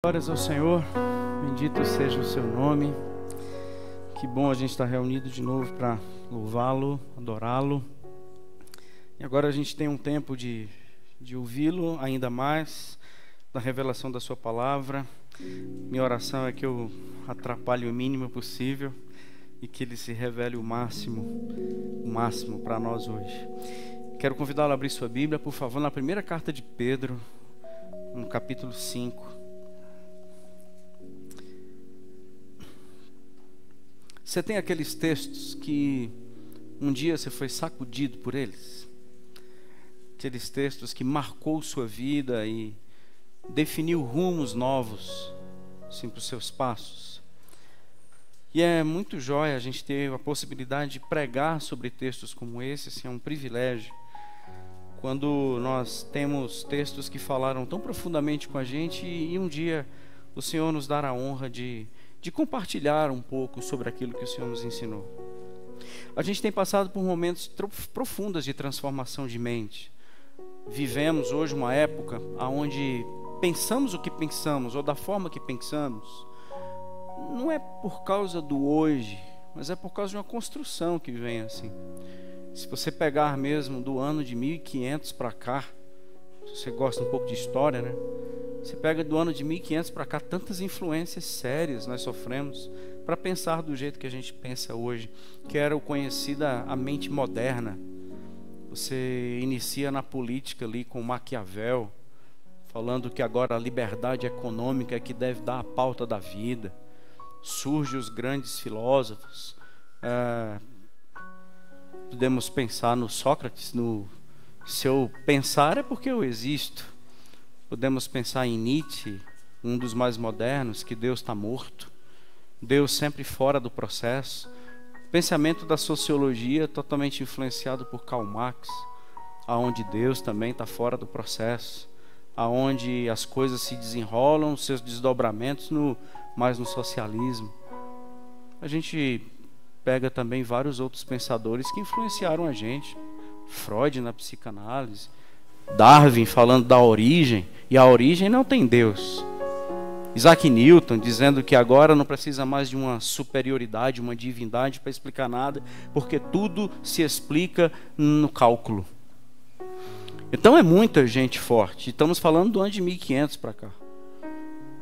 Glórias ao Senhor, bendito seja o seu nome. Que bom a gente estar reunido de novo para louvá-lo, adorá-lo. E agora a gente tem um tempo de ouvi-lo ainda mais, da revelação da sua palavra. Minha oração é que eu atrapalhe o mínimo possível e que ele se revele o máximo para nós hoje. Quero convidá-lo a abrir sua Bíblia, por favor, na primeira carta de Pedro, no capítulo 5. Você tem aqueles textos que um dia você foi sacudido por eles? Aqueles textos que marcou sua vida e definiu rumos novos, assim, para os seus passos. E é muito jóia a gente ter a possibilidade de pregar sobre textos como esse, assim, é um privilégio. Quando nós temos textos que falaram tão profundamente com a gente e um dia o Senhor nos dará a honra de compartilhar um pouco sobre aquilo que o Senhor nos ensinou. A gente tem passado por momentos profundos de transformação de mente. Vivemos hoje uma época onde pensamos o que pensamos, ou da forma que pensamos, não é por causa do hoje, mas é por causa de uma construção que vem assim. Se você pegar mesmo do ano de 1500 para cá, se você gosta um pouco de história, né? Você pega do ano de 1500 para cá, tantas influências sérias nós sofremos para pensar do jeito que a gente pensa hoje, que era o conhecida a mente moderna. Você inicia na política ali com Maquiavel, falando que agora a liberdade econômica é que deve dar a pauta da vida. Surgem os grandes filósofos. Podemos pensar no Sócrates, se eu pensar é porque eu existo. Podemos pensar em Nietzsche, um dos mais modernos, que Deus está morto. Deus sempre fora do processo. Pensamento da sociologia totalmente influenciado por Karl Marx, aonde Deus também está fora do processo, aonde as coisas se desenrolam, seus desdobramentos mais no socialismo. A gente pega também vários outros pensadores que influenciaram a gente. Freud na psicanálise, Darwin falando da origem, e a origem não tem Deus. Isaac Newton dizendo que agora não precisa mais de uma superioridade, uma divindade para explicar nada, porque tudo se explica no cálculo. Então é muita gente forte. Estamos falando do ano de 1500 para cá.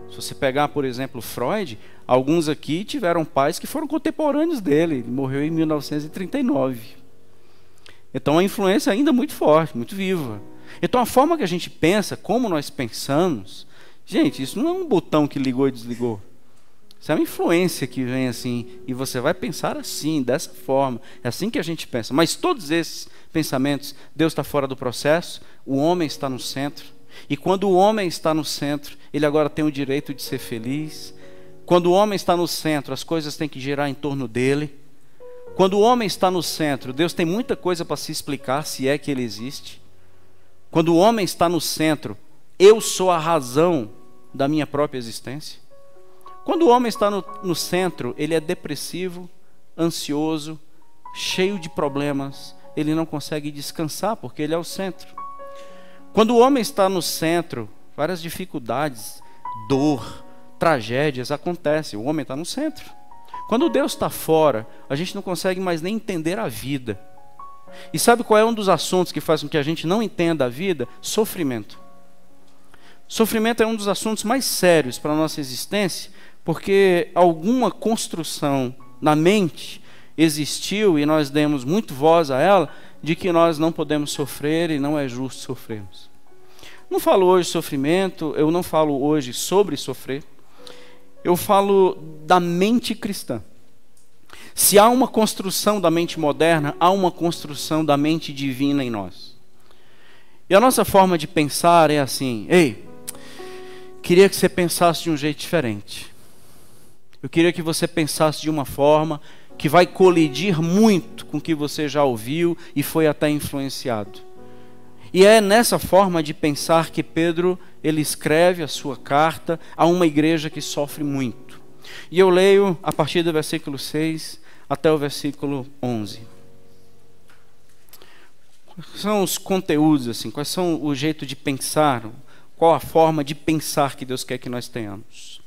Se você pegar, por exemplo, Freud, alguns aqui tiveram pais que foram contemporâneos dele. Ele morreu em 1939. Então a influência ainda muito forte, muito viva. Então a forma que a gente pensa, como nós pensamos, gente, isso não é um botão que ligou e desligou. Isso é uma influência que vem assim, e você vai pensar assim, dessa forma. É assim que a gente pensa. Mas todos esses pensamentos, Deus está fora do processo, o homem está no centro. E quando o homem está no centro, ele agora tem o direito de ser feliz. Quando o homem está no centro, as coisas têm que girar em torno dele. Quando o homem está no centro, Deus tem muita coisa para se explicar, se é que ele existe. Quando o homem está no centro, eu sou a razão da minha própria existência. Quando o homem está no centro, ele é depressivo, ansioso, cheio de problemas. Ele não consegue descansar porque ele é o centro. Quando o homem está no centro, várias dificuldades, dor, tragédias acontecem. O homem está no centro. Quando Deus está fora, a gente não consegue mais nem entender a vida. E sabe qual é um dos assuntos que faz com que a gente não entenda a vida? Sofrimento. Sofrimento é um dos assuntos mais sérios para a nossa existência, porque alguma construção na mente existiu e nós demos muito voz a ela, de que nós não podemos sofrer e não é justo sofrermos. Não falo hoje sofrimento, eu não falo hoje sobre sofrer, eu falo da mente cristã. Se há uma construção da mente moderna, há uma construção da mente divina em nós. E a nossa forma de pensar é assim: ei, queria que você pensasse de um jeito diferente. Eu queria que você pensasse de uma forma que vai colidir muito com o que você já ouviu e foi até influenciado. E é nessa forma de pensar que Pedro, ele escreve a sua carta a uma igreja que sofre muito. E eu leio a partir do versículo 6 até o versículo 11. Quais são os conteúdos, assim? Quais são o jeito de pensar, Qual a forma de pensar que Deus quer que nós tenhamos?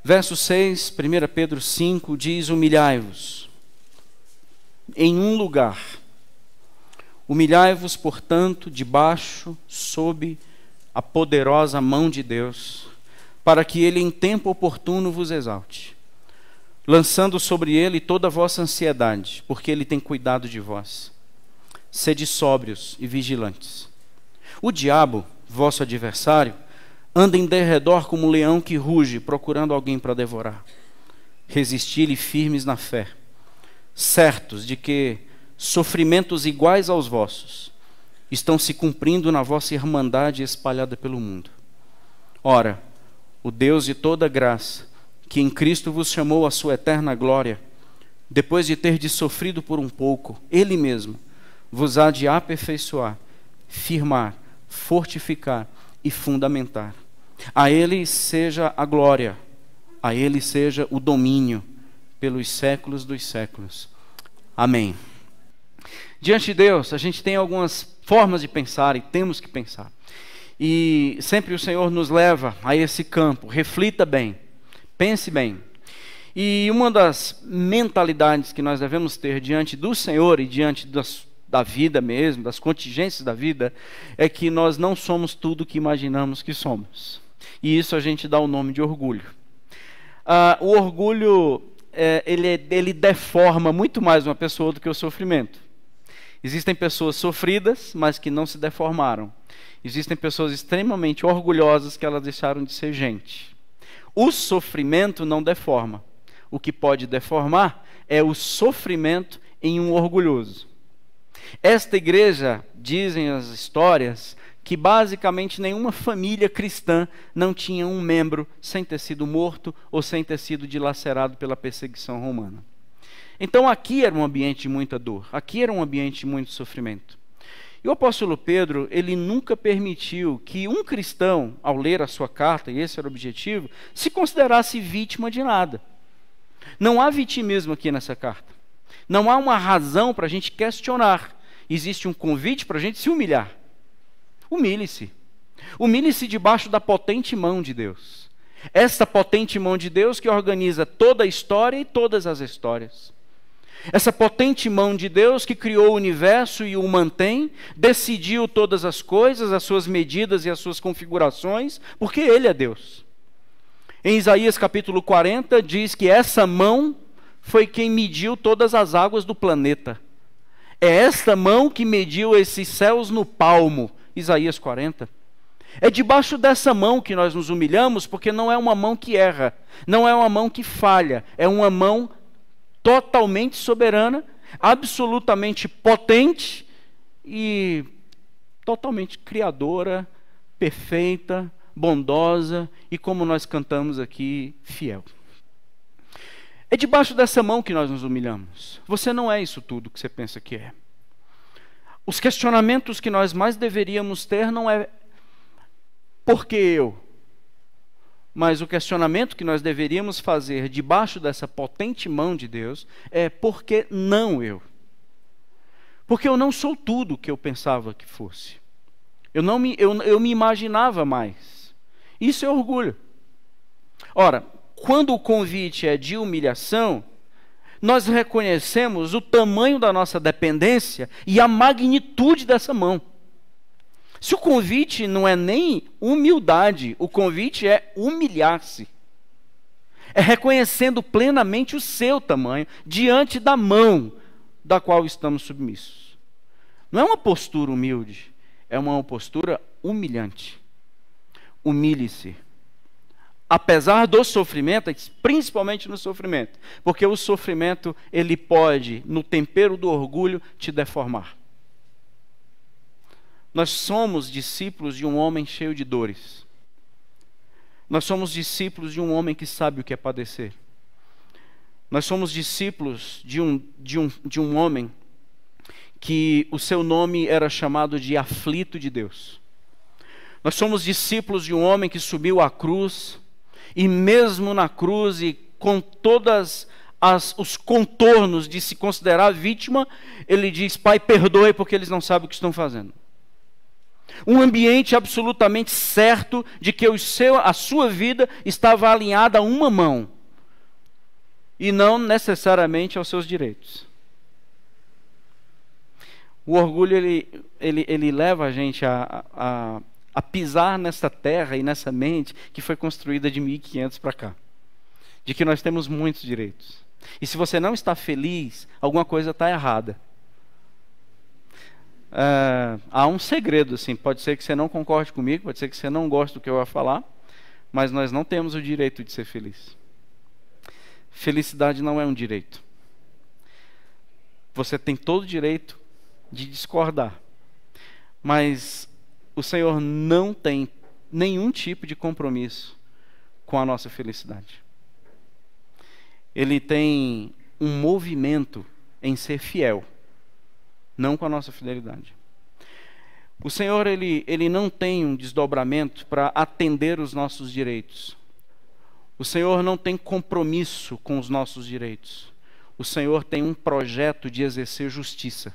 Verso 6, 1 Pedro 5, diz: humilhai-vos em um lugar. Humilhai-vos, portanto, debaixo, sob a poderosa mão de Deus, para que Ele em tempo oportuno vos exalte, lançando sobre Ele toda a vossa ansiedade, porque Ele tem cuidado de vós. Sede sóbrios e vigilantes. O diabo, vosso adversário, anda em derredor como um leão que ruge, procurando alguém para devorar. Resisti-lhe firmes na fé, certos de que sofrimentos iguais aos vossos estão se cumprindo na vossa irmandade espalhada pelo mundo. Ora, o Deus de toda graça, que em Cristo vos chamou à sua eterna glória, depois de terdes sofrido por um pouco, Ele mesmo vos há de aperfeiçoar, firmar, fortificar e fundamentar. A Ele seja a glória, a Ele seja o domínio, pelos séculos dos séculos. Amém. Diante de Deus, a gente tem algumas formas de pensar e temos que pensar. E sempre o Senhor nos leva a esse campo. Reflita bem, pense bem. E uma das mentalidades que nós devemos ter diante do Senhor e diante da vida mesmo, das contingências da vida, é que nós não somos tudo o que imaginamos que somos. E isso a gente dá o nome de orgulho. O orgulho, ele deforma muito mais uma pessoa do que o sofrimento. Existem pessoas sofridas, mas que não se deformaram. Existem pessoas extremamente orgulhosas que elas deixaram de ser gente. O sofrimento não deforma. O que pode deformar é o sofrimento em um orgulhoso. Esta igreja, dizem as histórias, que basicamente nenhuma família cristã não tinha um membro sem ter sido morto ou sem ter sido dilacerado pela perseguição romana. Então aqui era um ambiente de muita dor, aqui era um ambiente de muito sofrimento. E o apóstolo Pedro, ele nunca permitiu que um cristão, ao ler a sua carta, e esse era o objetivo, se considerasse vítima de nada. Não há vitimismo aqui nessa carta. Não há uma razão para a gente questionar. Existe um convite para a gente se humilhar. Humilhe-se. Humilhe-se debaixo da potente mão de Deus. Essa potente mão de Deus que organiza toda a história e todas as histórias. Essa potente mão de Deus que criou o universo e o mantém, decidiu todas as coisas, as suas medidas e as suas configurações, porque Ele é Deus. Em Isaías capítulo 40 diz que essa mão foi quem mediu todas as águas do planeta. É esta mão que mediu esses céus no palmo. Isaías 40. É debaixo dessa mão que nós nos humilhamos, porque não é uma mão que erra, não é uma mão que falha, é uma mão totalmente soberana, absolutamente potente e totalmente criadora, perfeita, bondosa e, como nós cantamos aqui, fiel. É debaixo dessa mão que nós nos humilhamos. Você não é isso tudo que você pensa que é. Os questionamentos que nós mais deveríamos ter não é por que eu? Mas o questionamento que nós deveríamos fazer debaixo dessa potente mão de Deus é por que não eu? Porque eu não sou tudo o que eu pensava que fosse. Eu me imaginava mais. Isso é orgulho. Ora, quando o convite é de humilhação, nós reconhecemos o tamanho da nossa dependência e a magnitude dessa mão. Se o convite não é nem humildade, o convite é humilhar-se. É reconhecendo plenamente o seu tamanho diante da mão da qual estamos submissos. Não é uma postura humilde, é uma postura humilhante. Humilhe-se. Apesar do sofrimento, principalmente no sofrimento, porque o sofrimento, ele pode, no tempero do orgulho, te deformar. Nós somos discípulos de um homem cheio de dores. Nós somos discípulos de um homem que sabe o que é padecer. Nós somos discípulos de um homem que o seu nome era chamado de aflito de Deus. Nós somos discípulos de um homem que subiu à cruz, e mesmo na cruz e com todas os contornos de se considerar vítima, ele diz: Pai, perdoe porque eles não sabem o que estão fazendo. Um ambiente absolutamente certo de que a sua vida estava alinhada a uma mão e não necessariamente aos seus direitos. O orgulho ele leva a gente a pisar nessa terra e nessa mente que foi construída de 1500 para cá, de que nós temos muitos direitos. E se você não está feliz, alguma coisa está errada. Há um segredo, assim, pode ser que você não concorde comigo, pode ser que você não goste do que eu vou falar, mas nós não temos o direito de ser feliz. Felicidade não é um direito. Você tem todo o direito de discordar, mas o Senhor não tem nenhum tipo de compromisso com a nossa felicidade. Ele tem um movimento em ser fiel, não com a nossa fidelidade. O Senhor, ele não tem um desdobramento para atender os nossos direitos. O Senhor não tem compromisso com os nossos direitos. O Senhor tem um projeto de exercer justiça.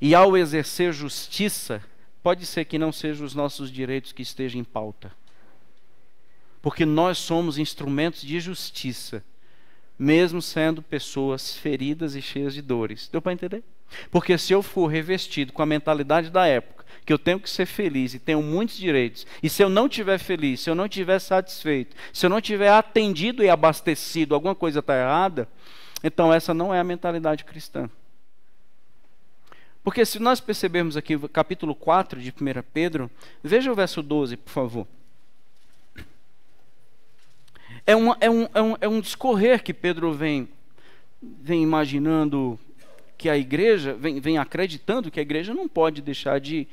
E ao exercer justiça, pode ser que não sejam os nossos direitos que estejam em pauta. Porque nós somos instrumentos de justiça, mesmo sendo pessoas feridas e cheias de dores. Deu para entender? Porque se eu for revestido com a mentalidade da época, que eu tenho que ser feliz e tenho muitos direitos, e se eu não estiver feliz, se eu não estiver satisfeito, se eu não estiver atendido e abastecido, alguma coisa está errada, então essa não é a mentalidade cristã. Porque se nós percebermos aqui o capítulo 4 de 1 Pedro, veja o verso 12, por favor. É um discorrer que Pedro vem imaginando que a igreja, vem acreditando que a igreja não pode deixar de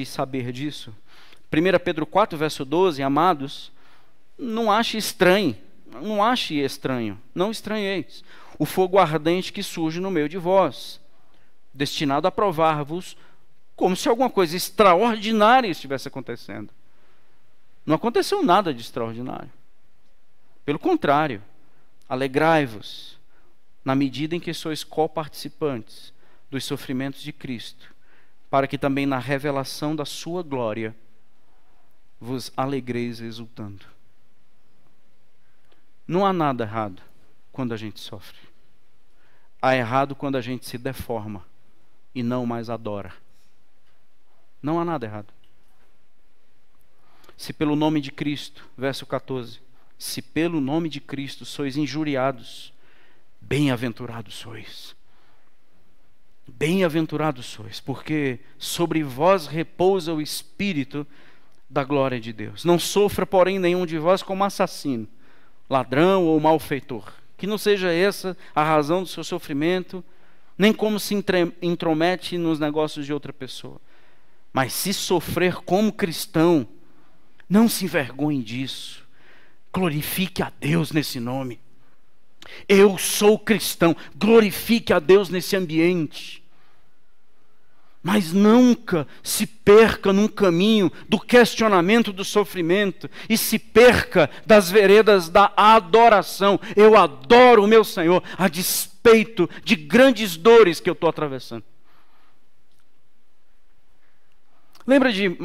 saber disso. 1 Pedro 4, verso 12, amados, não ache estranho, não estranheis o fogo ardente que surge no meio de vós, destinado a provar-vos como se alguma coisa extraordinária estivesse acontecendo. Não aconteceu nada de extraordinário. Pelo contrário, alegrai-vos na medida em que sois coparticipantes dos sofrimentos de Cristo, para que também na revelação da sua glória vos alegreis exultando. Não há nada errado quando a gente sofre. Há errado quando a gente se deforma e não mais adora. Não há nada errado. Se pelo nome de Cristo, verso 14, se pelo nome de Cristo sois injuriados, bem-aventurados sois. Bem-aventurados sois, porque sobre vós repousa o Espírito da glória de Deus. Não sofra, porém, nenhum de vós como assassino, ladrão ou malfeitor. Que não seja essa a razão do seu sofrimento, nem como se intromete nos negócios de outra pessoa. Mas se sofrer como cristão, não se envergonhe disso. Glorifique a Deus nesse nome. Eu sou cristão. Glorifique a Deus nesse ambiente. Mas nunca se perca num caminho do questionamento do sofrimento e se perca das veredas da adoração. Eu adoro o meu Senhor a despeito de grandes dores que eu estou atravessando. Lembra de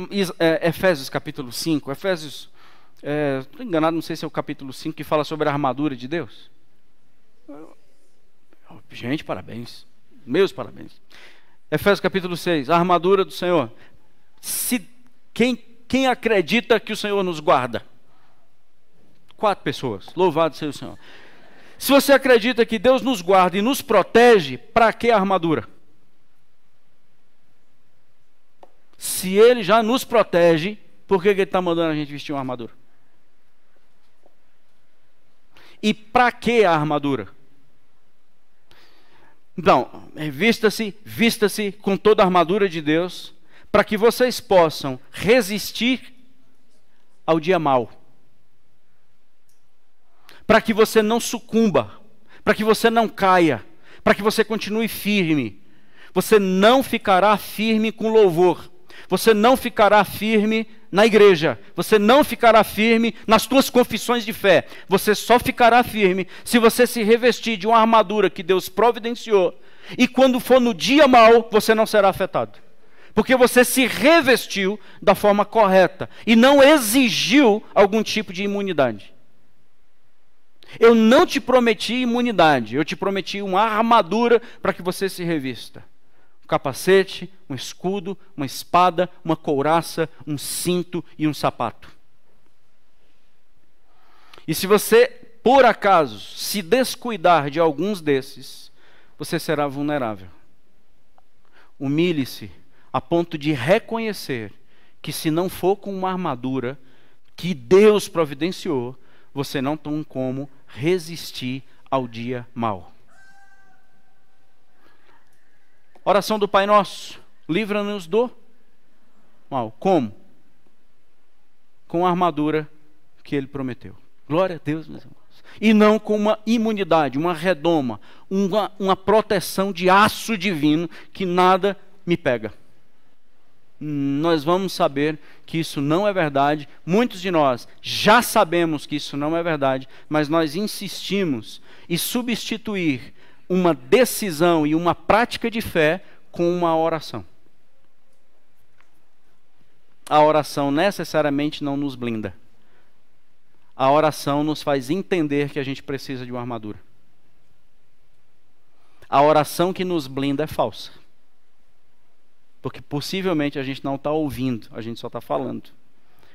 Efésios capítulo 5? Efésios, estou enganado, não sei se é o capítulo 5 que fala sobre a armadura de Deus. Gente, parabéns. Meus parabéns. Efésios capítulo 6, a armadura do Senhor. Quem acredita que o Senhor nos guarda? 4 pessoas. Louvado seja o Senhor. Se você acredita que Deus nos guarda e nos protege, para que a armadura? Se Ele já nos protege, por que Ele está mandando a gente vestir uma armadura? E para que a armadura? Então, vista-se com toda a armadura de Deus, para que vocês possam resistir ao dia mau. Para que você não sucumba, para que você não caia, para que você continue firme. Você não ficará firme com louvor. Você não ficará firme na igreja. Você não ficará firme nas tuas confissões de fé. Você só ficará firme se você se revestir de uma armadura que Deus providenciou. E quando for no dia mau, você não será afetado. Porque você se revestiu da forma correta e não exigiu algum tipo de imunidade. Eu não te prometi imunidade, eu te prometi uma armadura para que você se revista. Um capacete, um escudo, uma espada, uma couraça, um cinto e um sapato. E se você, por acaso, se descuidar de alguns desses, você será vulnerável. Humilhe-se a ponto de reconhecer que se não for com uma armadura que Deus providenciou, você não tem como resistir ao dia mau. Oração do Pai Nosso, livra-nos do mal. Como? Com a armadura que Ele prometeu. Glória a Deus, meus irmãos. E não com uma imunidade, uma redoma, uma proteção de aço divino que nada me pega. Nós vamos saber que isso não é verdade. Muitos de nós já sabemos que isso não é verdade, mas nós insistimos em substituir uma decisão e uma prática de fé com uma oração. A oração necessariamente não nos blinda. A oração nos faz entender que a gente precisa de uma armadura. A oração que nos blinda é falsa. Porque possivelmente a gente não está ouvindo, a gente só está falando.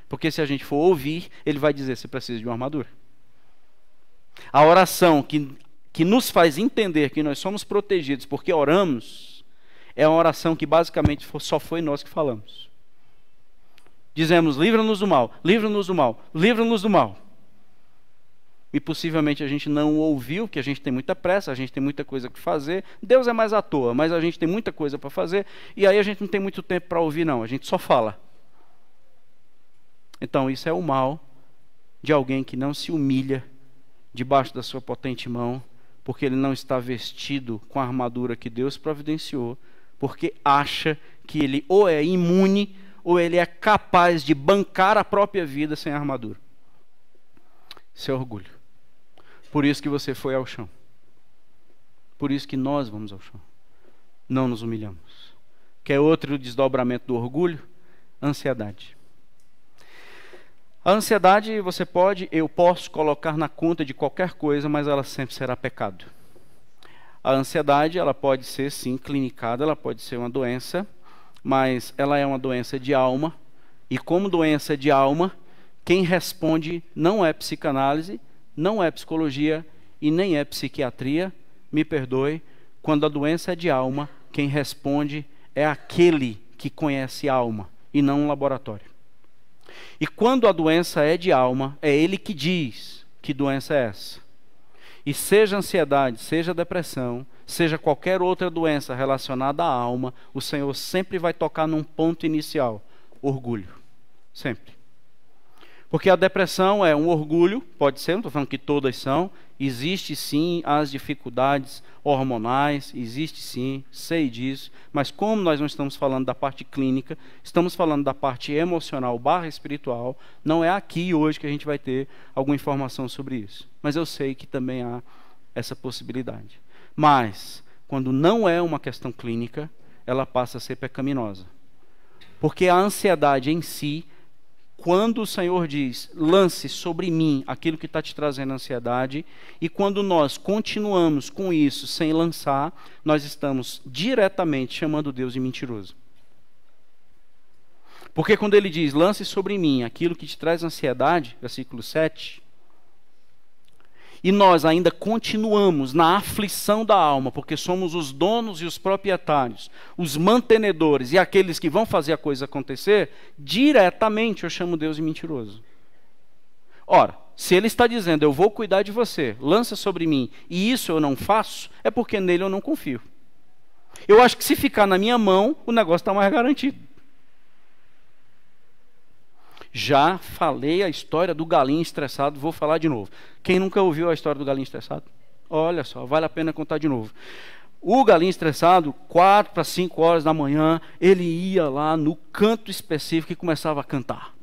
Porque se a gente for ouvir, ele vai dizer se precisa de uma armadura. A oração que nos faz entender que nós somos protegidos porque oramos, é uma oração que basicamente só foi nós que falamos. Dizemos, livra-nos do mal, livra-nos do mal, livra-nos do mal. E possivelmente a gente não ouviu, porque a gente tem muita pressa, a gente tem muita coisa para fazer. Deus é mais à toa, mas a gente tem muita coisa para fazer, e aí a gente não tem muito tempo para ouvir, não, a gente só fala. Então isso é o mal de alguém que não se humilha debaixo da sua potente mão, porque ele não está vestido com a armadura que Deus providenciou, porque acha que ele ou é imune, ou ele é capaz de bancar a própria vida sem armadura. Isso é orgulho. Por isso que você foi ao chão. Por isso que nós vamos ao chão. Não nos humilhamos. Quer outro desdobramento do orgulho? Ansiedade. A ansiedade eu posso colocar na conta de qualquer coisa, mas ela sempre será pecado. A ansiedade, ela pode ser sim clinicada, ela pode ser uma doença, mas ela é uma doença de alma, e como doença de alma, quem responde não é psicanálise, não é psicologia e nem é psiquiatria, me perdoe, quando a doença é de alma, quem responde é aquele que conhece a alma e não um laboratório. E quando a doença é de alma, é ele que diz que doença é essa. E seja ansiedade, seja depressão, seja qualquer outra doença relacionada à alma, o Senhor sempre vai tocar num ponto inicial, orgulho, sempre. Porque a depressão é um orgulho, pode ser, não estou falando que todas são, existe sim as dificuldades hormonais, existe sim, sei disso, mas como nós não estamos falando da parte clínica, estamos falando da parte emocional / espiritual, não é aqui hoje que a gente vai ter alguma informação sobre isso. Mas eu sei que também há essa possibilidade. Mas, quando não é uma questão clínica, ela passa a ser pecaminosa. Porque a ansiedade em si, quando o Senhor diz, lance sobre mim aquilo que está te trazendo ansiedade, e quando nós continuamos com isso sem lançar, nós estamos diretamente chamando Deus de mentiroso. Porque quando ele diz, lance sobre mim aquilo que te traz ansiedade, versículo 7, e nós ainda continuamos na aflição da alma, porque somos os donos e os proprietários, os mantenedores e aqueles que vão fazer a coisa acontecer, diretamente eu chamo Deus de mentiroso. Ora, se ele está dizendo, eu vou cuidar de você, lança sobre mim, e isso eu não faço, é porque nele eu não confio. Eu acho que se ficar na minha mão, o negócio está mais garantido. Já falei a história do galinho estressado, vou falar de novo. Quem nunca ouviu a história do galinho estressado? Olha só, vale a pena contar de novo. O galinho estressado, 4 para 5 horas da manhã, ele ia lá no canto específico e começava a cantar.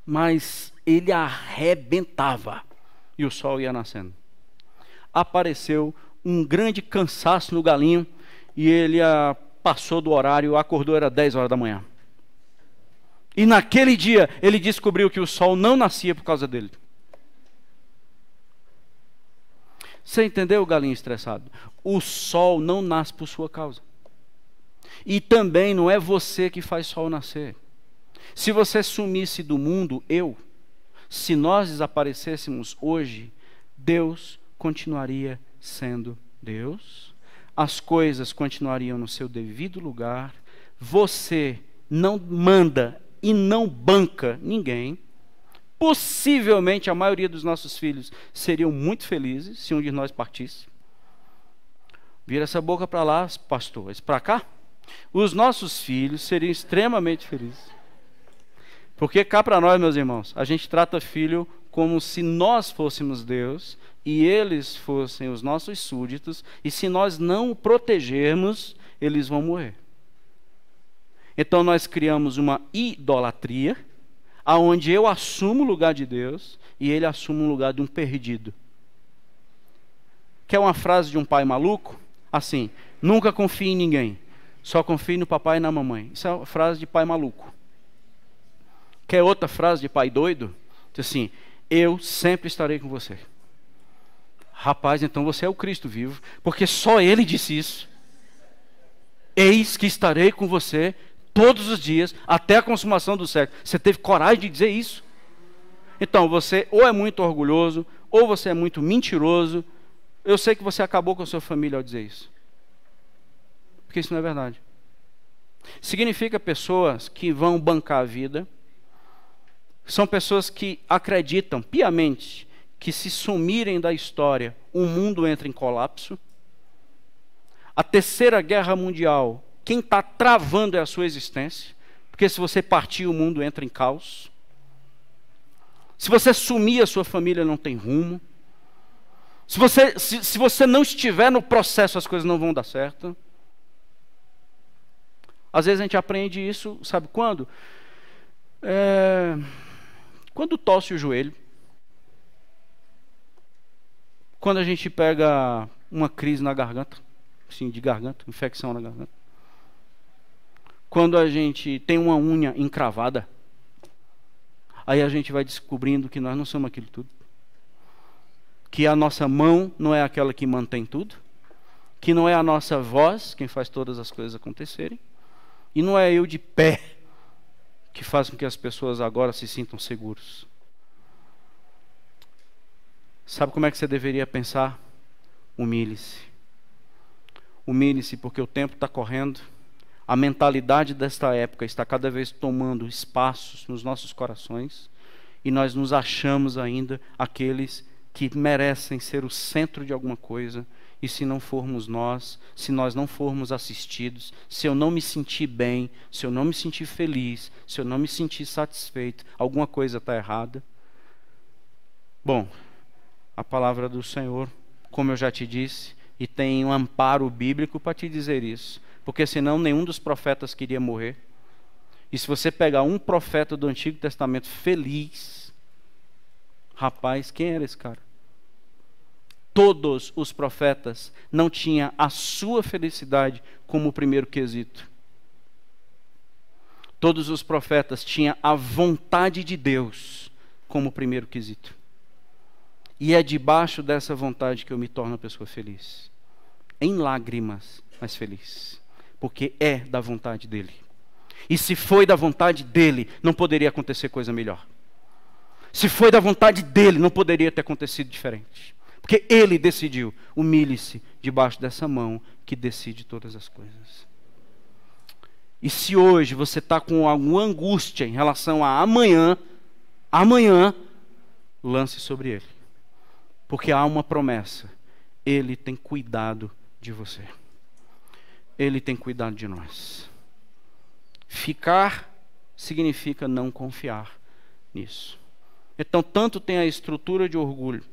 Mas ele arrebentava e o sol ia nascendo. Apareceu um grande cansaço no galinho e ele passou do horário, acordou, era 10 horas da manhã. E naquele dia, ele descobriu que o sol não nascia por causa dele. Você entendeu, galinho estressado? O sol não nasce por sua causa. E também não é você que faz sol nascer. Se você sumisse do mundo, se nós desaparecêssemos hoje, Deus continuaria sendo Deus. As coisas continuariam no seu devido lugar. Você não manda e não banca ninguém. Possivelmente a maioria dos nossos filhos seriam muito felizes se um de nós partisse. Vira essa boca para lá, pastor, esse para cá. Os nossos filhos seriam extremamente felizes. Porque cá para nós, meus irmãos, a gente trata filho como se nós fôssemos Deus e eles fossem os nossos súditos, e se nós não o protegermos, eles vão morrer. Então nós criamos uma idolatria, aonde eu assumo o lugar de Deus e ele assume o lugar de um perdido. Quer uma frase de um pai maluco? Assim: nunca confie em ninguém, só confie no papai e na mamãe. Isso é uma frase de pai maluco. Quer outra frase de pai doido? Diz assim: eu sempre estarei com você. Rapaz, então você é o Cristo vivo, porque só ele disse isso. Eis que estarei com você todos os dias, até a consumação do século. Você teve coragem de dizer isso? Então, você ou é muito orgulhoso, ou você é muito mentiroso. Eu sei que você acabou com a sua família ao dizer isso. Porque isso não é verdade. Significa pessoas que vão bancar a vida. São pessoas que acreditam piamente que se sumirem da história, o mundo entra em colapso. A Terceira Guerra Mundial, quem está travando é a sua existência, porque se você partir, o mundo entra em caos. Se você sumir, a sua família não tem rumo. Se você não estiver no processo, as coisas não vão dar certo. Às vezes a gente aprende isso, sabe quando? Quando torce o joelho. Quando a gente pega uma crise na garganta, assim, de garganta, infecção na garganta. Quando a gente tem uma unha encravada, aí a gente vai descobrindo que nós não somos aquilo tudo. Que a nossa mão não é aquela que mantém tudo. Que não é a nossa voz quem faz todas as coisas acontecerem. E não é eu de pé que faz com que as pessoas agora se sintam seguros. Sabe como é que você deveria pensar? Humilhe-se. Humilhe-se, porque o tempo está correndo. A mentalidade desta época está cada vez tomando espaços nos nossos corações. E nós nos achamos ainda aqueles que merecem ser o centro de alguma coisa. E se não formos nós, se nós não formos assistidos, se eu não me sentir bem, se eu não me sentir feliz, se eu não me sentir satisfeito, alguma coisa está errada. Bom, a palavra do Senhor, como eu já te disse, e tem um amparo bíblico para te dizer isso, porque senão nenhum dos profetas queria morrer. E se você pegar um profeta do Antigo Testamento feliz, rapaz, quem era esse cara? Todos os profetas não tinham a sua felicidade como o primeiro quesito. Todos os profetas tinham a vontade de Deus como o primeiro quesito. E é debaixo dessa vontade que eu me torno uma pessoa feliz. Em lágrimas, mas feliz. Porque é da vontade dele. E se foi da vontade dele, não poderia acontecer coisa melhor. Se foi da vontade dele, não poderia ter acontecido diferente. Porque ele decidiu. Humilhe-se debaixo dessa mão que decide todas as coisas. E se hoje você está com alguma angústia em relação a amanhã, lance sobre ele. Porque há uma promessa. Ele tem cuidado de você. Ele tem cuidado de nós. Ficar significa não confiar nisso. Então, tanto tem a estrutura de orgulho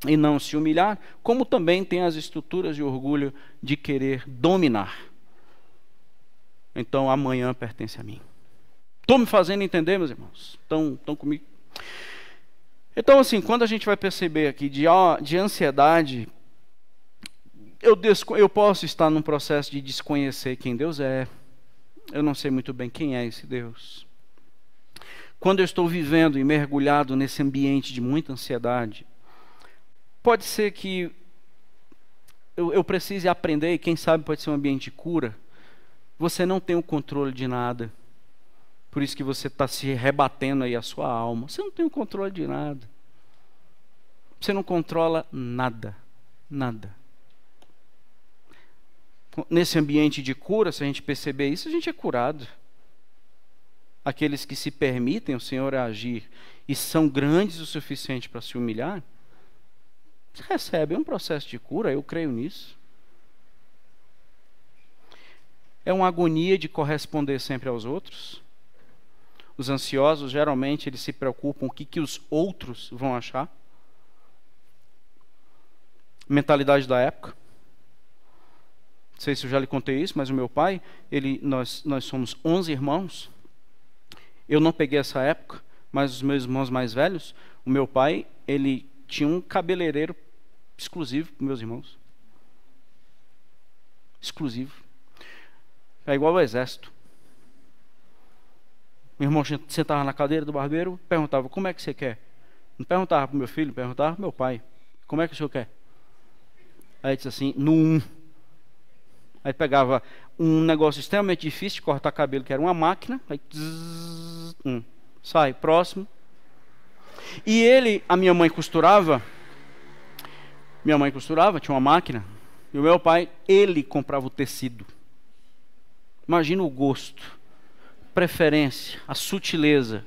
e não se humilhar, como também tem as estruturas de orgulho de querer dominar. Então, amanhã pertence a mim. Estou me fazendo entender, meus irmãos? Estão comigo? Então, assim, quando a gente vai perceber aqui de ansiedade, eu posso estar num processo de desconhecer quem Deus é. Eu não sei muito bem quem é esse Deus. Quando eu estou vivendo e mergulhado nesse ambiente de muita ansiedade, pode ser que eu precise aprender, e quem sabe pode ser um ambiente de cura. Você não tem o controle de nada. Por isso que você está se rebatendo aí a sua alma. Você não tem o controle de nada. Você não controla nada. Nada. Nesse ambiente de cura, se a gente perceber isso, a gente é curado. Aqueles que se permitem o Senhor agir e são grandes o suficiente para se humilhar, recebem um processo de cura, eu creio nisso. É uma agonia de corresponder sempre aos outros. Os ansiosos, geralmente, eles se preocupam com o que os outros vão achar. Mentalidade da época. Não sei se eu já lhe contei isso, mas o meu pai, nós somos 11 irmãos. Eu não peguei essa época, mas os meus irmãos mais velhos, o meu pai, ele tinha um cabeleireiro exclusivo para meus irmãos. Exclusivo. É igual ao exército. Meu irmão sentava na cadeira do barbeiro, perguntava, como é que você quer? Não perguntava para o meu filho, perguntava para o meu pai, como é que o senhor quer? Aí ele disse assim, no 1. Aí pegava um negócio extremamente difícil de cortar cabelo, que era uma máquina, aí sai, próximo. E a minha mãe costurava, tinha uma máquina, e o meu pai, ele comprava o tecido. Imagina o gosto, preferência, a sutileza.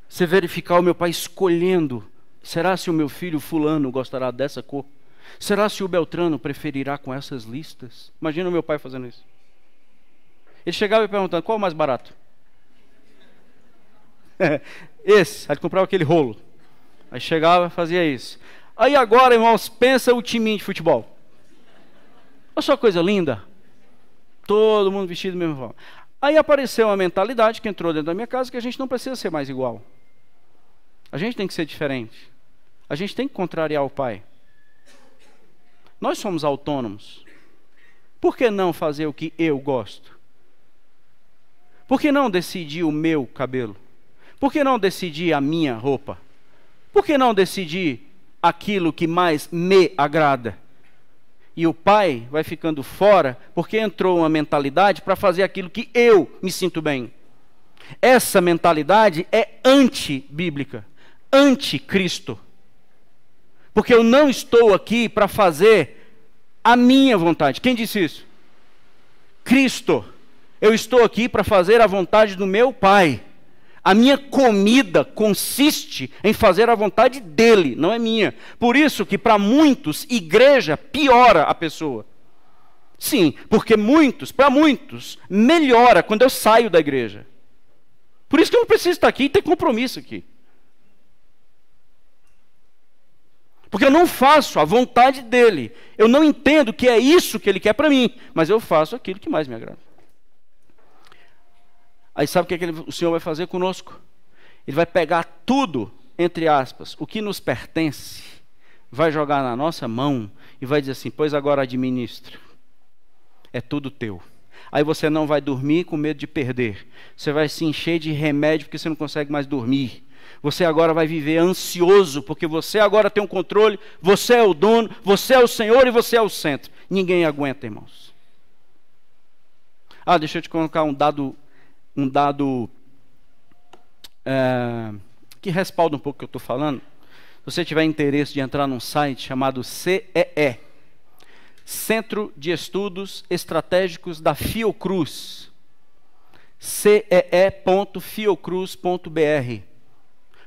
Você verificar o meu pai escolhendo, será se o meu filho fulano gostará dessa cor? Será se o Beltrano preferirá com essas listas? Imagina o meu pai fazendo isso. Ele chegava e perguntando, qual é o mais barato? Esse. Aí ele comprava aquele rolo. Aí chegava e fazia isso. Aí agora, irmãos, pensa o timinho de futebol. Olha só coisa linda. Todo mundo vestido do mesmo forma. Aí apareceu uma mentalidade que entrou dentro da minha casa que a gente não precisa ser mais igual. A gente tem que ser diferente. A gente tem que contrariar o pai. Nós somos autônomos. Por que não fazer o que eu gosto? Por que não decidir o meu cabelo? Por que não decidir a minha roupa? Por que não decidir aquilo que mais me agrada? E o pai vai ficando fora porque entrou uma mentalidade para fazer aquilo que eu me sinto bem. Essa mentalidade é anti-bíblica, anti-Cristo. Porque eu não estou aqui para fazer a minha vontade. Quem disse isso? Cristo. Eu estou aqui para fazer a vontade do meu Pai. A minha comida consiste em fazer a vontade dele, não é minha. Por isso que para muitos, igreja piora a pessoa. Sim, porque para muitos, melhora quando eu saio da igreja. Por isso que eu não preciso estar aqui e ter compromisso aqui. Porque eu não faço a vontade dele. Eu não entendo que é isso que ele quer para mim. Mas eu faço aquilo que mais me agrada. Aí sabe o que o Senhor vai fazer conosco? Ele vai pegar tudo, entre aspas, o que nos pertence, vai jogar na nossa mão e vai dizer assim, pois agora administra. É tudo teu. Aí você não vai dormir com medo de perder. Você vai se encher de remédio porque você não consegue mais dormir. Você agora vai viver ansioso, porque você agora tem um controle, você é o dono, você é o Senhor e você é o centro. Ninguém aguenta, irmãos. Deixa eu te colocar um dado que respalda um pouco o que eu estou falando. Se você tiver interesse de entrar num site chamado CEE, Centro de Estudos Estratégicos da Fiocruz, cee.fiocruz.br.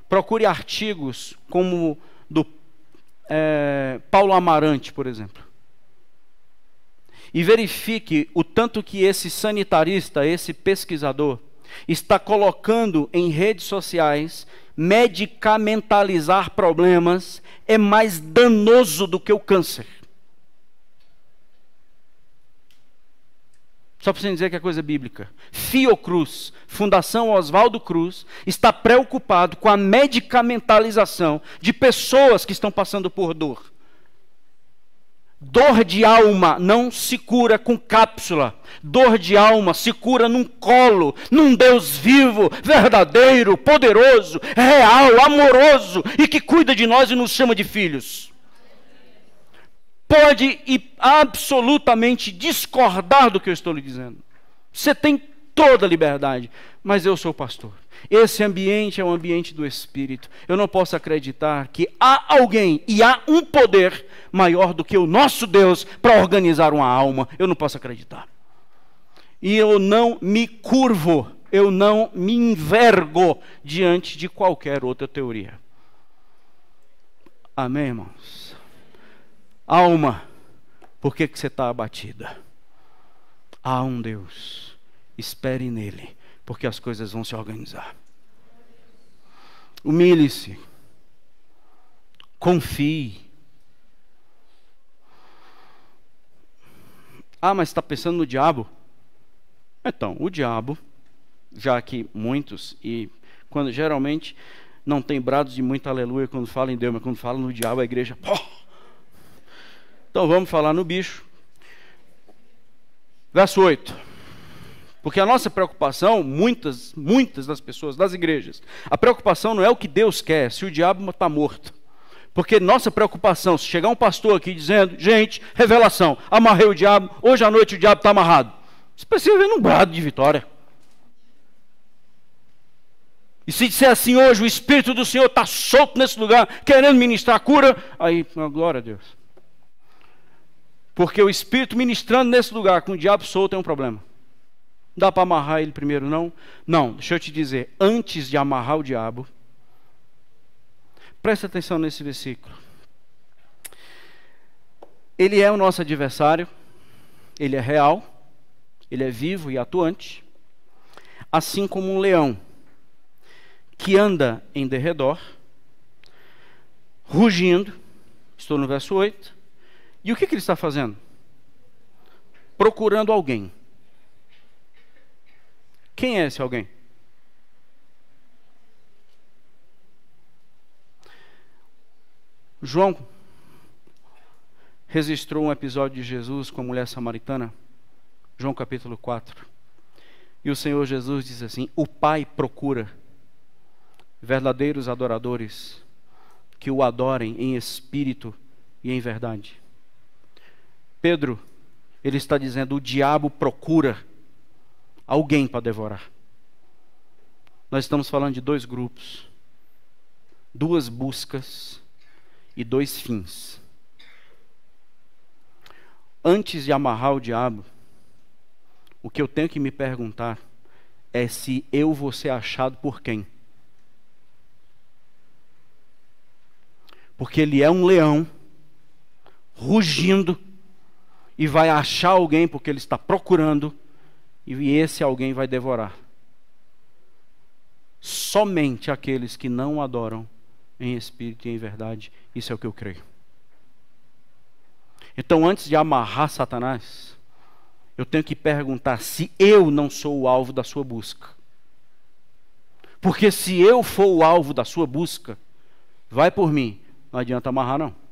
Procure artigos como do Paulo Amarante, por exemplo. E verifique o tanto que esse sanitarista, esse pesquisador, está colocando em redes sociais, medicamentalizar problemas é mais danoso do que o câncer. Só para você dizer que é coisa bíblica. Fiocruz, Fundação Oswaldo Cruz, está preocupado com a medicamentalização de pessoas que estão passando por dor. Dor de alma não se cura com cápsula. Dor de alma se cura num colo, num Deus vivo, verdadeiro, poderoso, real, amoroso e que cuida de nós e nos chama de filhos. Pode absolutamente discordar do que eu estou lhe dizendo. Você tem toda a liberdade, mas eu sou pastor. Esse ambiente é um ambiente do Espírito. Eu não posso acreditar que há alguém e há um poder maior do que o nosso Deus para organizar uma alma. Eu não posso acreditar. E eu não me curvo, eu não me envergo diante de qualquer outra teoria. Amém, irmãos? Alma, por que você está abatida? Há um Deus, espere nele, porque as coisas vão se organizar. Humilhe-se, confie. Ah, mas está pensando no diabo? Então, o diabo, já que muitos, e quando geralmente não tem brados de muito aleluia quando fala em Deus, mas quando fala no diabo a igreja... Então vamos falar no bicho. Verso 8. Porque a nossa preocupação, muitas das pessoas, das igrejas, a preocupação não é o que Deus quer, se o diabo está morto. Porque nossa preocupação, se chegar um pastor aqui dizendo, gente, revelação, amarrei o diabo, hoje à noite o diabo está amarrado. Você precisa ver num brado de vitória. E se disser assim hoje, o Espírito do Senhor está solto nesse lugar, querendo ministrar a cura, aí, glória a Deus. Porque o Espírito ministrando nesse lugar com o diabo solto é um problema. Dá para amarrar ele primeiro, não? Não, deixa eu te dizer, antes de amarrar o diabo, presta atenção nesse versículo. Ele é o nosso adversário, ele é real, ele é vivo e atuante, assim como um leão que anda em derredor, rugindo, estou no verso 8, e o que ele está fazendo? Procurando alguém. Quem é esse alguém? João registrou um episódio de Jesus com a mulher samaritana, João capítulo 4. E o Senhor Jesus diz assim: o Pai procura verdadeiros adoradores que o adorem em espírito e em verdade. Pedro, ele está dizendo, o diabo procura alguém para devorar. Nós estamos falando de dois grupos, duas buscas e dois fins. Antes de amarrar o diabo, o que eu tenho que me perguntar é se eu vou ser achado por quem. Porque ele é um leão, rugindo, e vai achar alguém porque ele está procurando, e esse alguém vai devorar. Somente aqueles que não adoram em espírito e em verdade. Isso é o que eu creio. Então, antes de amarrar Satanás, eu tenho que perguntar se eu não sou o alvo da sua busca. Porque se eu for o alvo da sua busca, vai por mim, não adianta amarrar não.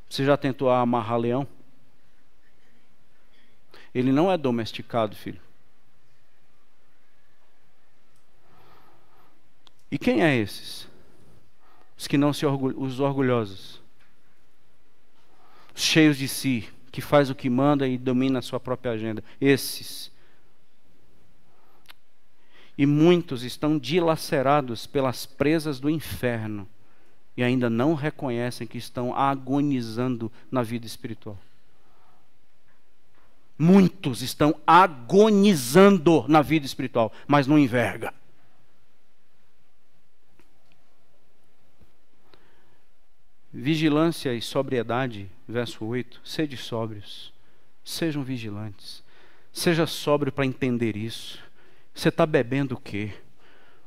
Você já tentou amarrar leão? Ele não é domesticado, filho. E quem é esses? Os que não se os orgulhosos. Os cheios de si, que faz o que manda e domina a sua própria agenda. Esses. E muitos estão dilacerados pelas presas do inferno e ainda não reconhecem que estão agonizando na vida espiritual. Muitos estão agonizando na vida espiritual, mas não enverga. Vigilância e sobriedade, verso 8. Sede sóbrios, sejam vigilantes. Seja sóbrio para entender isso. Você está bebendo o quê?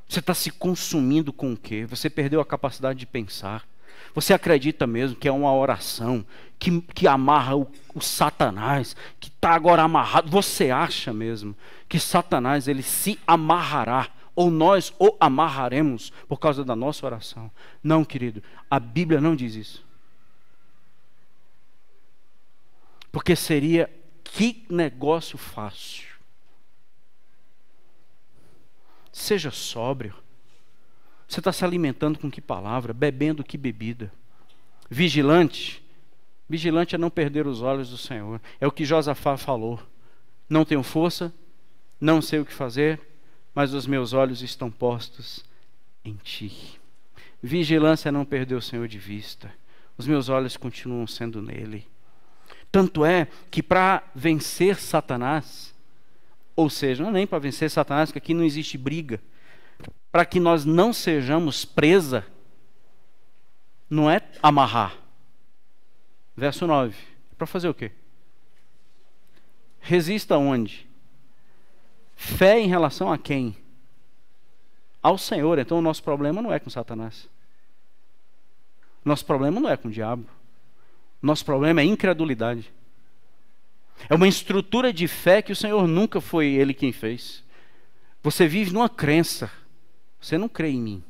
Você está se consumindo com o quê? Você perdeu a capacidade de pensar. Você acredita mesmo que é uma oração que amarra o Satanás, que está agora amarrado? Você acha mesmo que Satanás ele se amarrará, ou nós o amarraremos por causa da nossa oração? Não, querido, a Bíblia não diz isso. Porque seria, que negócio fácil. Seja sóbrio. Você está se alimentando com que palavra? Bebendo que bebida? Vigilante. Vigilante é não perder os olhos do Senhor. É o que Josafá falou. Não tenho força, não sei o que fazer, mas os meus olhos estão postos em ti. Vigilância é não perder o Senhor de vista. Os meus olhos continuam sendo nele. Tanto é que para vencer Satanás, ou seja, não é nem para vencer Satanás, porque aqui não existe briga, para que nós não sejamos presa, não é amarrar. Verso 9. Para fazer o quê? Resista onde? Fé em relação a quem? Ao Senhor. Então o nosso problema não é com Satanás. Nosso problema não é com o diabo. Nosso problema é incredulidade. É uma estrutura de fé que o Senhor nunca foi Ele quem fez. Você vive numa crença. Você não crê em mim,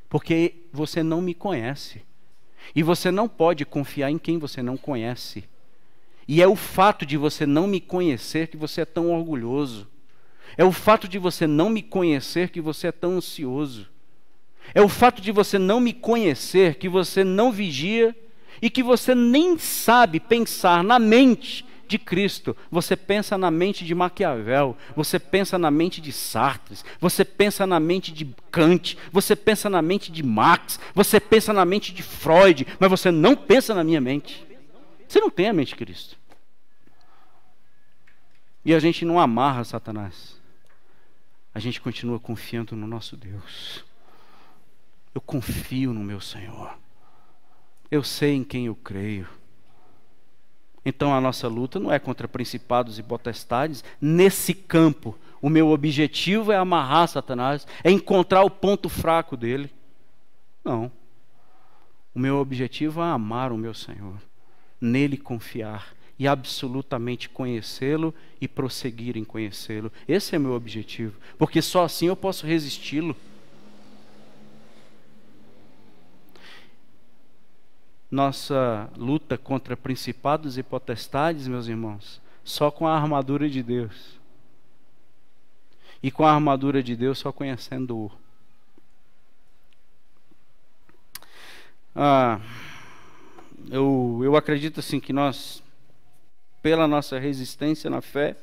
porque você não me conhece. E você não pode confiar em quem você não conhece. E é o fato de você não me conhecer que você é tão orgulhoso. É o fato de você não me conhecer que você é tão ansioso. É o fato de você não me conhecer que você não vigia e que você nem sabe pensar na mente de Cristo. Você pensa na mente de Maquiavel, você pensa na mente de Sartre, você pensa na mente de Kant, você pensa na mente de Marx, você pensa na mente de Freud, mas você não pensa na minha mente. Você não tem a mente de Cristo. E a gente não amarra Satanás. A gente continua confiando no nosso Deus. Eu confio no meu Senhor. Eu sei em quem eu creio. Então a nossa luta não é contra principados e potestades. Nesse campo, o meu objetivo é amarrar Satanás, é encontrar o ponto fraco dele. Não. O meu objetivo é amar o meu Senhor, nele confiar e absolutamente conhecê-lo e prosseguir em conhecê-lo. Esse é o meu objetivo, porque só assim eu posso resisti-lo. Nossa luta contra principados e potestades, meus irmãos, só com a armadura de Deus. E com a armadura de Deus só conhecendo-o. Eu acredito assim que nós, pela nossa resistência na fé,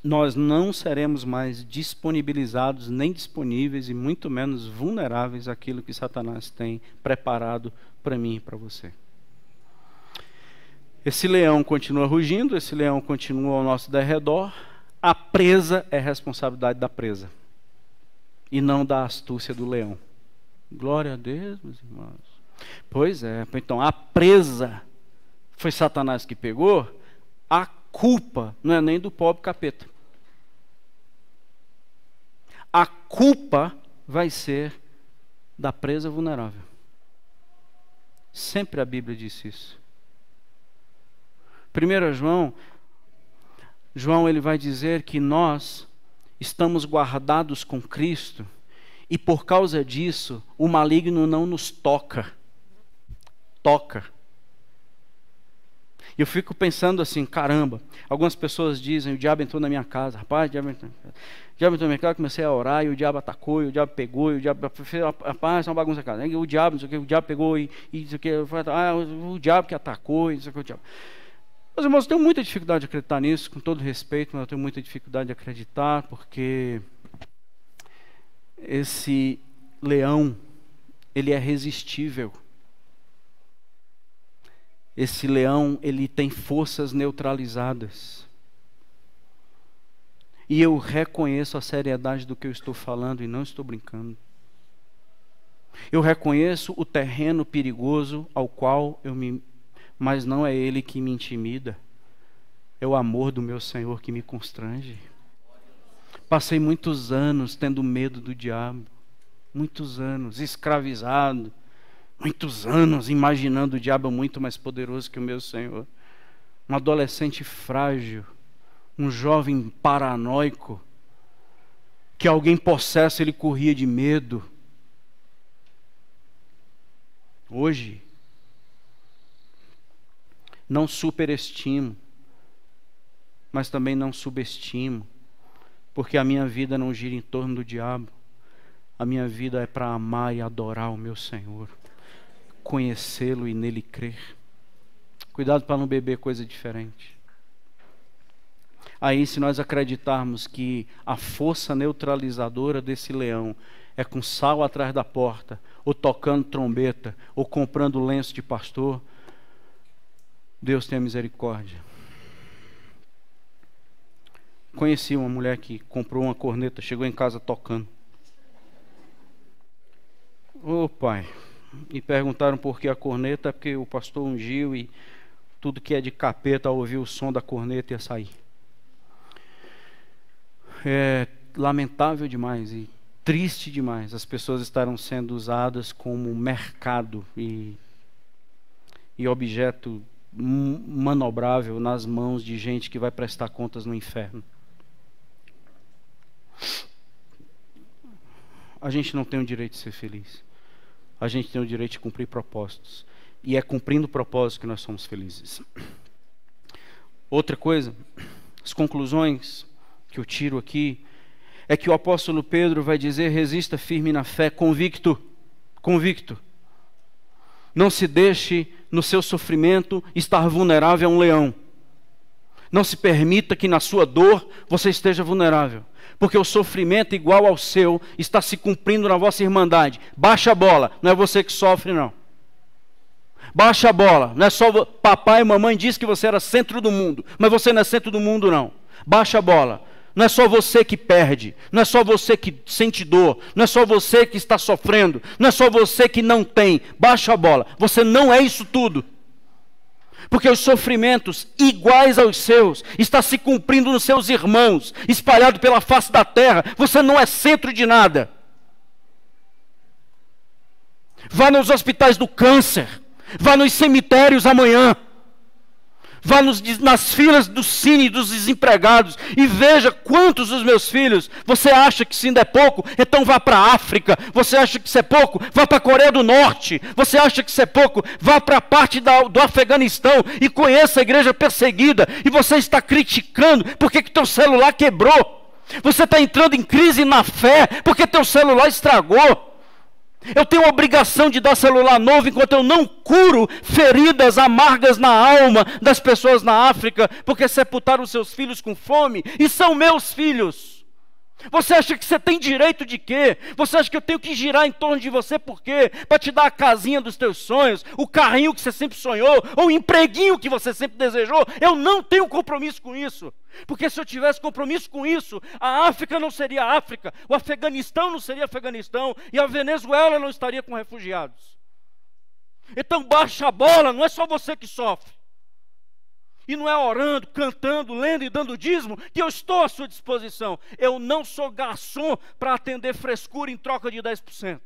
nós não seremos mais disponibilizados, nem disponíveis e muito menos vulneráveis àquilo que Satanás tem preparado para mim e para você. Esse leão continua rugindo, esse leão continua ao nosso derredor. A presa é responsabilidade da presa e não da astúcia do leão. Glória a Deus, meus irmãos. Pois é, então a presa foi Satanás que pegou, a culpa não é nem do pobre capeta. A culpa vai ser da presa vulnerável. Sempre a Bíblia disse isso. 1 João ele vai dizer que nós estamos guardados com Cristo e por causa disso o maligno não nos toca. E eu fico pensando assim, caramba, algumas pessoas dizem, o diabo entrou na minha casa. Rapaz, o diabo entrou na minha casa, comecei a orar, e o diabo atacou, e o diabo pegou, e o diabo fez, rapaz, é uma bagunça casa. O diabo, não sei o que, o diabo pegou, e não sei o que, o diabo que atacou, e não sei o que, o diabo. Meus irmãos, eu tenho muita dificuldade de acreditar nisso, com todo respeito, mas eu tenho muita dificuldade de acreditar, porque esse leão, ele é resistível. Esse leão, ele tem forças neutralizadas. E eu reconheço a seriedade do que eu estou falando e não estou brincando. Eu reconheço o terreno perigoso ao qual mas não é ele que me intimida. É o amor do meu Senhor que me constrange. Passei muitos anos tendo medo do diabo. Muitos anos, escravizado. Muitos anos imaginando o diabo muito mais poderoso que o meu Senhor. Um adolescente frágil, um jovem paranoico, que alguém possesso ele corria de medo. Hoje, Não superestimo, mas também não subestimo, porque a minha vida não gira em torno do diabo. A minha vida é para amar e adorar o meu Senhor, conhecê-lo e nele crer. Cuidado para não beber coisa diferente. Aí, se nós acreditarmos que a força neutralizadora desse leão é com sal atrás da porta, ou tocando trombeta, ou comprando lenço de pastor, Deus tenha misericórdia. Conheci uma mulher que comprou uma corneta, chegou em casa tocando. Ô pai, e perguntaram por que a corneta, é porque o pastor ungiu e tudo que é de capeta, ao ouvir o som da corneta, ia sair. É lamentável demais e triste demais as pessoas estarem sendo usadas como mercado e objeto manobrável nas mãos de gente que vai prestar contas no inferno. A gente não tem o direito de ser feliz. A gente tem o direito de cumprir propósitos. E é cumprindo propósitos que nós somos felizes. Outra coisa, as conclusões que eu tiro aqui, é que o apóstolo Pedro vai dizer: resista firme na fé, convicto, convicto. Não se deixe no seu sofrimento estar vulnerável a um leão. Não se permita que na sua dor você esteja vulnerável, porque o sofrimento igual ao seu está se cumprindo na vossa irmandade. Baixa a bola, não é você que sofre não. Baixa a bola, não é só papai e mamãe diz que você era centro do mundo, mas você não é centro do mundo não. Baixa a bola. Não é só você que perde, não é só você que sente dor, não é só você que está sofrendo, não é só você que não tem. Baixa a bola, você não é isso tudo. Porque os sofrimentos iguais aos seus estão se cumprindo nos seus irmãos, espalhados pela face da terra. Você não é centro de nada. Vá nos hospitais do câncer, vá nos cemitérios amanhã, vá nas filas do Cine dos desempregados e veja quantos dos meus filhos. Você acha que isso ainda é pouco? Então vá para a África. Você acha que isso é pouco? Vá para a Coreia do Norte. Você acha que isso é pouco? Vá para a parte do Afeganistão e conheça a igreja perseguida. E você está criticando porque que teu celular quebrou. Você está entrando em crise na fé porque teu celular estragou. Eu tenho a obrigação de dar celular novo enquanto eu não curo feridas amargas na alma das pessoas na África, porque sepultaram seus filhos com fome, e são meus filhos. Você acha que você tem direito de quê? Você acha que eu tenho que girar em torno de você por quê? Para te dar a casinha dos teus sonhos, o carrinho que você sempre sonhou, ou o empreguinho que você sempre desejou? Eu não tenho compromisso com isso. Porque se eu tivesse compromisso com isso, a África não seria África, o Afeganistão não seria Afeganistão, e a Venezuela não estaria com refugiados. Então baixa a bola, não é só você que sofre. E não é orando, cantando, lendo e dando dízimo que eu estou à sua disposição. Eu não sou garçom para atender frescura em troca de 10%.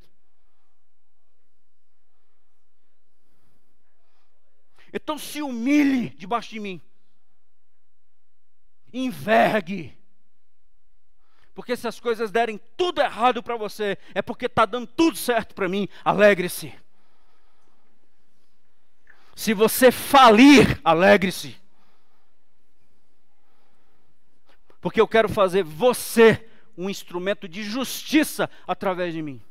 Então se humilhe debaixo de mim. Envergue. Porque se as coisas derem tudo errado para você, é porque está dando tudo certo para mim. Alegre-se. Se você falir, alegre-se. Porque eu quero fazer você um instrumento de justiça através de mim.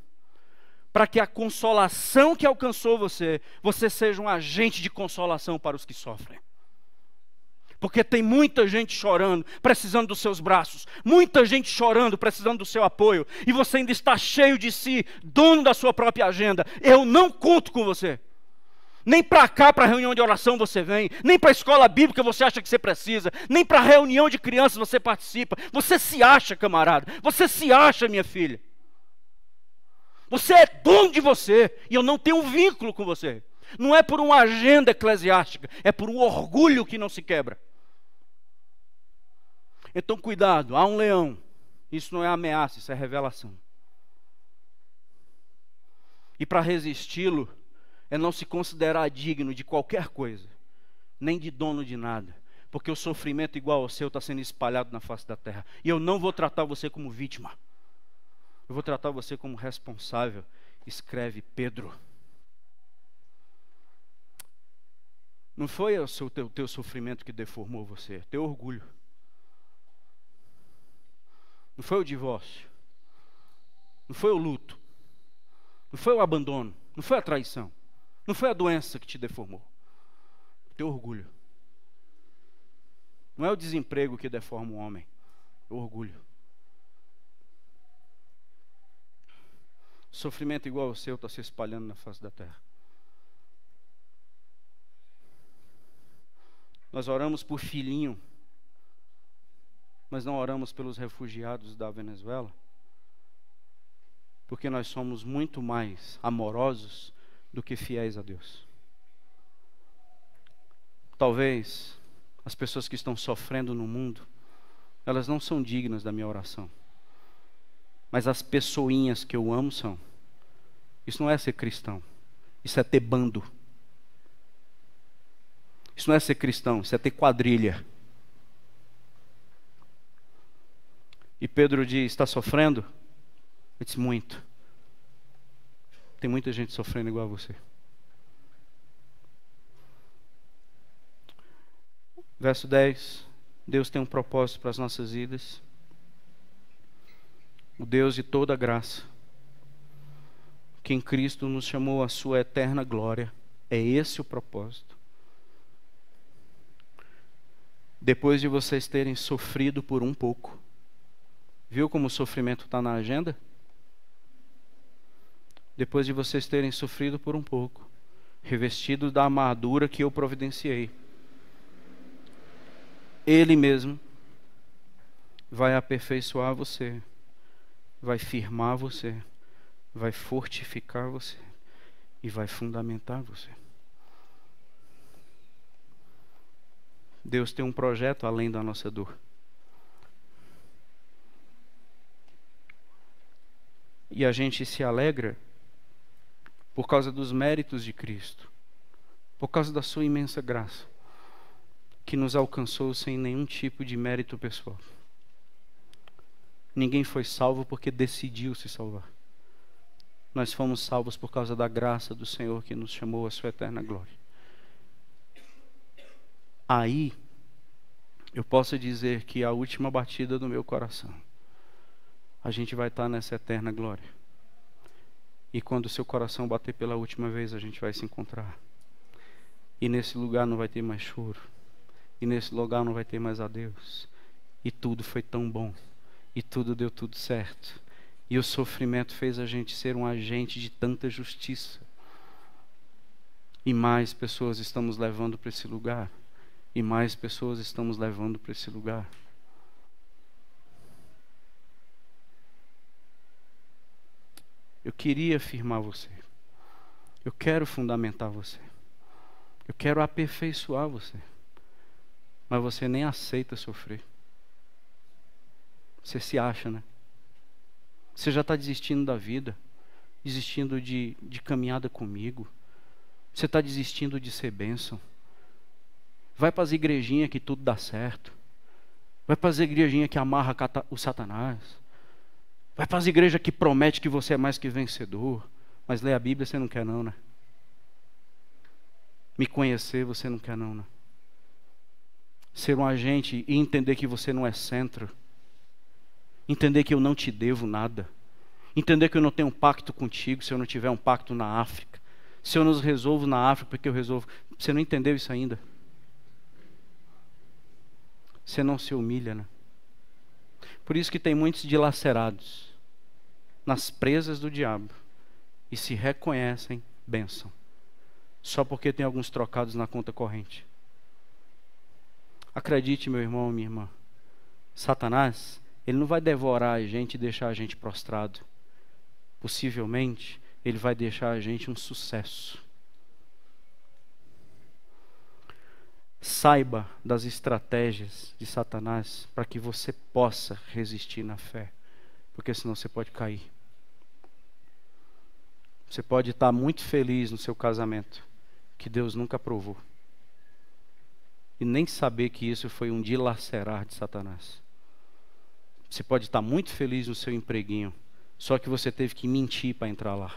Para que a consolação que alcançou você, você seja um agente de consolação para os que sofrem. Porque tem muita gente chorando, precisando dos seus braços. Muita gente chorando, precisando do seu apoio. E você ainda está cheio de si, dono da sua própria agenda. Eu não conto com você. Nem para cá, para a reunião de oração você vem. Nem para a escola bíblica você acha que você precisa. Nem para a reunião de crianças você participa. Você se acha, camarada. Você se acha, minha filha. Você é dono de você. E eu não tenho um vínculo com você. Não é por uma agenda eclesiástica. É por um orgulho que não se quebra. Então cuidado, há um leão. Isso não é ameaça, isso é revelação. E para resisti-lo, é não se considerar digno de qualquer coisa, nem de dono de nada, porque o sofrimento igual ao seu está sendo espalhado na face da terra. E eu não vou tratar você como vítima, eu vou tratar você como responsável, escreve Pedro. Não foi o teu sofrimento que deformou você, teu orgulho. Não foi o divórcio. Não foi o luto. Não foi o abandono. Não foi a traição. Não foi a doença que te deformou. Teu orgulho. Não é o desemprego que deforma o homem. É o orgulho. Sofrimento igual ao seu está se espalhando na face da terra. Nós oramos por filhinho, mas não oramos pelos refugiados da Venezuela, porque nós somos muito mais amorosos do que fiéis a Deus. Talvez as pessoas que estão sofrendo no mundo, elas não são dignas da minha oração, mas as pessoinhas que eu amo são. Isso não é ser cristão, isso é ter bando. Isso não é ser cristão, isso é ter quadrilha. E Pedro diz: está sofrendo? Ele diz: muito. Tem muita gente sofrendo igual a você. Verso 10. Deus tem um propósito para as nossas vidas. O Deus de toda graça, que em Cristo nos chamou à sua eterna glória. É esse o propósito. Depois de vocês terem sofrido por um pouco. Viu como o sofrimento está na agenda? Depois de vocês terem sofrido por um pouco, revestido da armadura que eu providenciei, Ele mesmo vai aperfeiçoar você, vai firmar você, vai fortificar você e vai fundamentar você. Deus tem um projeto além da nossa dor. E a gente se alegra por causa dos méritos de Cristo, por causa da sua imensa graça, que nos alcançou sem nenhum tipo de mérito pessoal. Ninguém foi salvo porque decidiu se salvar. Nós fomos salvos por causa da graça do Senhor que nos chamou à sua eterna glória. Aí, eu posso dizer que a última batida do meu coração, a gente vai estar nessa eterna glória. E quando o seu coração bater pela última vez, a gente vai se encontrar. E nesse lugar não vai ter mais choro. E nesse lugar não vai ter mais adeus. E tudo foi tão bom. E tudo deu tudo certo. E o sofrimento fez a gente ser um agente de tanta justiça. E mais pessoas estamos levando para esse lugar. E mais pessoas estamos levando para esse lugar. Eu queria afirmar você. Eu quero fundamentar você. Eu quero aperfeiçoar você. Mas você nem aceita sofrer. Você se acha, né? Você já está desistindo da vida. Desistindo de caminhada comigo. Você está desistindo de ser bênção. Vai para as igrejinhas que tudo dá certo. Vai para as igrejinhas que amarra o Satanás. Vai para as igrejas que promete que você é mais que vencedor. Mas ler a Bíblia você não quer não, né? Me conhecer você não quer não, né? Ser um agente e entender que você não é centro. Entender que eu não te devo nada. Entender que eu não tenho um pacto contigo se eu não tiver um pacto na África. Se eu não resolvo na África porque eu resolvo. Você não entendeu isso ainda? Você não se humilha, né? Por isso que tem muitos dilacerados nas presas do diabo e se reconhecem bênção, só porque tem alguns trocados na conta corrente. Acredite, meu irmão, minha irmã, Satanás, ele não vai devorar a gente e deixar a gente prostrado. Possivelmente, ele vai deixar a gente um sucesso. Saiba das estratégias de Satanás para que você possa resistir na fé, porque senão você pode cair. Você pode estar muito feliz no seu casamento, que Deus nunca aprovou, e nem saber que isso foi um dilacerar de Satanás. Você pode estar muito feliz no seu empreguinho, só que você teve que mentir para entrar lá.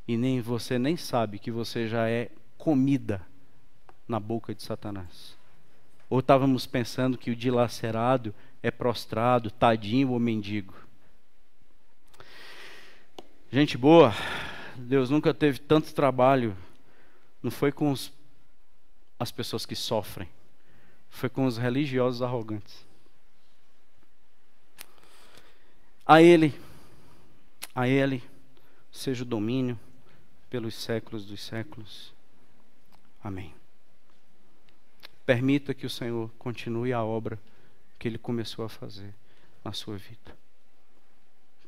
E você nem sabe que você já é comida na boca de Satanás? Ou estávamos pensando que o dilacerado é prostrado, tadinho ou mendigo? Gente boa, Deus nunca teve tanto trabalho, não foi com as pessoas que sofrem, foi com os religiosos arrogantes. A Ele seja o domínio pelos séculos dos séculos. Amém. Permita que o Senhor continue a obra que Ele começou a fazer na sua vida.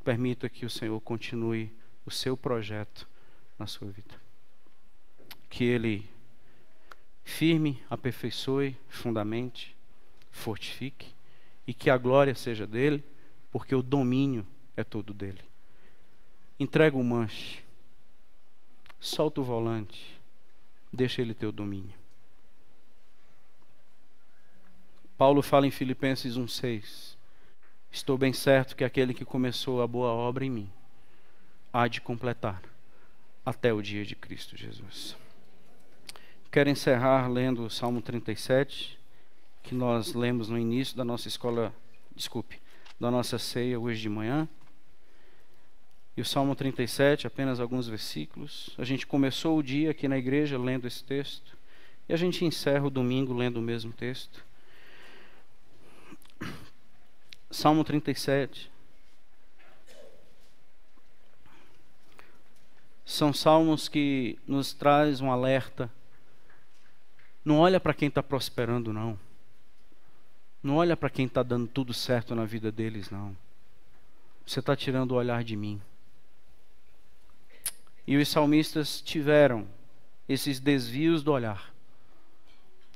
Permita que o Senhor continue o seu projeto na sua vida. Que Ele firme, aperfeiçoe, fundamente, fortifique, e que a glória seja dele, porque o domínio é todo dele. Entrega o manche, solta o volante, deixa ele ter o domínio. Paulo fala em Filipenses 1,6: estou bem certo que aquele que começou a boa obra em mim há de completar até o dia de Cristo Jesus. Quero encerrar lendo o Salmo 37, que nós lemos no início da nossa da nossa ceia hoje de manhã. E o Salmo 37, apenas alguns versículos. A gente começou o dia aqui na igreja lendo esse texto, e a gente encerra o domingo lendo o mesmo texto. Salmo 37. São salmos que nos traz um alerta. Não olha para quem está prosperando, não. Não olha para quem está dando tudo certo na vida deles, não. Você está tirando o olhar de mim. E os salmistas tiveram esses desvios do olhar.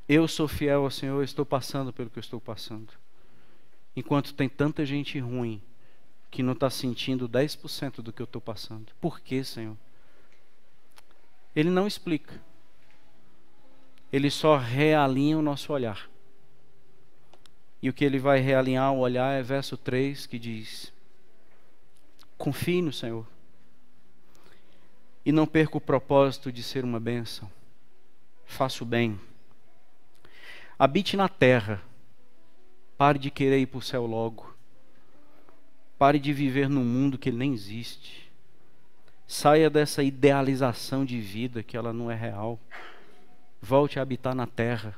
Eu sou fiel ao Senhor, estou passando pelo que eu estou passando. Enquanto tem tanta gente ruim que não está sentindo 10% do que eu estou passando. Por quê, Senhor? Ele não explica. Ele só realinha o nosso olhar. E o que ele vai realinhar o olhar é verso 3, que diz: confie no Senhor e não perca o propósito de ser uma bênção. Faça o bem. Habite na terra. Pare de querer ir para o céu logo. Pare de viver num mundo que nem existe. Saia dessa idealização de vida que ela não é real. Volte a habitar na terra.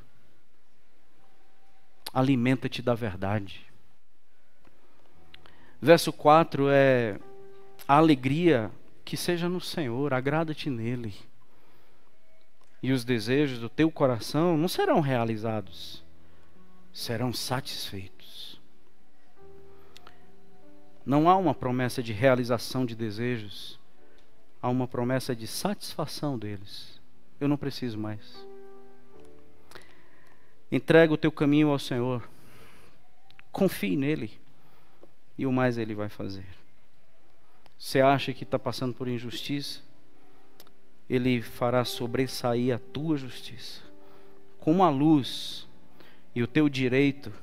Alimenta-te da verdade. Verso 4 é: a alegria que seja no Senhor, agrada-te nele. E os desejos do teu coração não serão realizados, serão satisfeitos. Não há uma promessa de realização de desejos, há uma promessa de satisfação deles. Eu não preciso mais. Entrega o teu caminho ao Senhor, confie nele, e o mais ele vai fazer. Você acha que está passando por injustiça? Ele fará sobressair a tua justiça como a luz, e o teu direito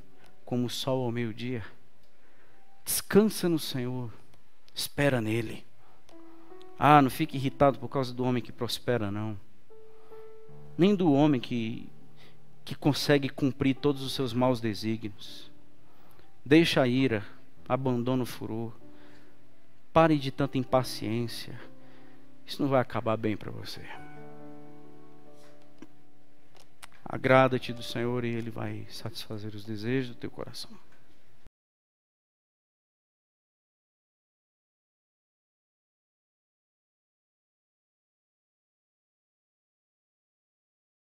como o sol ao meio-dia. Descansa no Senhor, espera nele. Não fique irritado por causa do homem que prospera, não. Nem do homem que consegue cumprir todos os seus maus desígnios. Deixa a ira, abandona o furor. Pare de tanta impaciência. Isso não vai acabar bem para você. Agrada-te do Senhor e Ele vai satisfazer os desejos do teu coração.